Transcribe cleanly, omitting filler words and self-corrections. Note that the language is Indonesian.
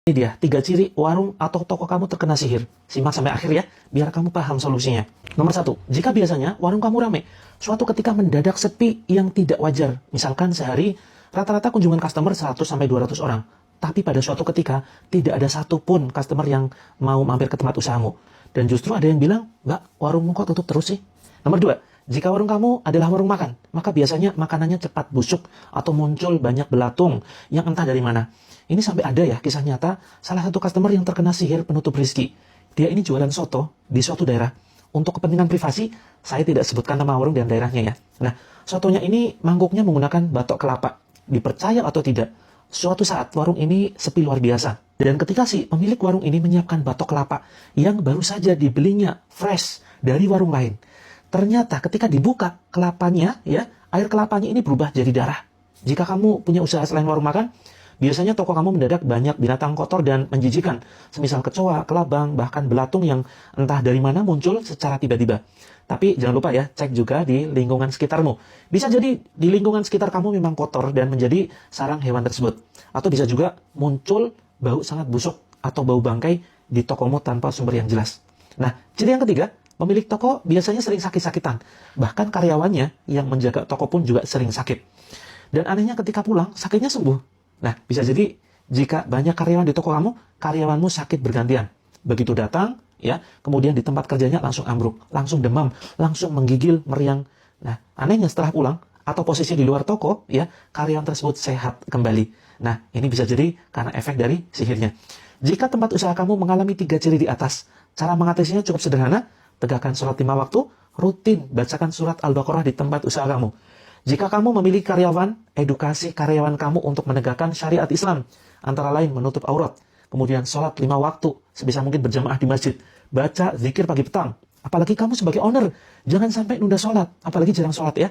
Ini dia, 3 ciri warung atau toko kamu terkena sihir. Simak sampai akhir ya, biar kamu paham solusinya. Nomor 1, jika biasanya warung kamu ramai, suatu ketika mendadak sepi yang tidak wajar. Misalkan sehari, rata-rata kunjungan customer 100-200 orang. Tapi pada suatu ketika, tidak ada satupun customer yang mau mampir ke tempat usahamu. Dan justru ada yang bilang, Mbak, warungmu kok tutup terus sih? Nomor 2, jika warung kamu adalah warung makan, maka biasanya makanannya cepat busuk atau muncul banyak belatung yang entah dari mana. Ini sampai ada ya kisah nyata, salah satu customer yang terkena sihir penutup rezeki. Dia ini jualan soto di suatu daerah. Untuk kepentingan privasi, saya tidak sebutkan nama warung dan daerahnya ya. Nah, sotonya ini mangkuknya menggunakan batok kelapa. Dipercaya atau tidak, suatu saat warung ini sepi luar biasa. Dan ketika si pemilik warung ini menyiapkan batok kelapa yang baru saja dibelinya fresh dari warung lain, ternyata ketika dibuka kelapanya, ya, air kelapanya ini berubah jadi darah. Jika kamu punya usaha selain warung makan, biasanya toko kamu mendadak banyak binatang kotor dan menjijikan, semisal kecoa, kelabang, bahkan belatung yang entah dari mana muncul secara tiba-tiba. Tapi jangan lupa ya, cek juga di lingkungan sekitarmu. Bisa jadi di lingkungan sekitar kamu memang kotor dan menjadi sarang hewan tersebut. Atau bisa juga muncul bau sangat busuk atau bau bangkai di tokomu tanpa sumber yang jelas. Nah, ciri yang ketiga, pemilik toko biasanya sering sakit-sakitan. Bahkan karyawannya yang menjaga toko pun juga sering sakit. Dan anehnya ketika pulang, sakitnya sembuh. Nah, bisa jadi jika banyak karyawan di toko kamu, karyawanmu sakit bergantian. Begitu datang, ya, kemudian di tempat kerjanya langsung ambruk, langsung demam, langsung menggigil, meriang. Nah, anehnya setelah pulang, atau posisi di luar toko, ya, karyawan tersebut sehat kembali. Nah, ini bisa jadi karena efek dari sihirnya. Jika tempat usaha kamu mengalami 3 ciri di atas, cara mengatasinya cukup sederhana, tegakkan sholat 5 waktu, rutin bacakan surat Al-Baqarah di tempat usaha kamu. Jika kamu memiliki karyawan, edukasi karyawan kamu untuk menegakkan syariat Islam, antara lain menutup aurat, kemudian sholat 5 waktu, sebisa mungkin berjamaah di masjid, baca zikir pagi petang. Apalagi kamu sebagai owner, jangan sampai nunda sholat, apalagi jarang sholat ya.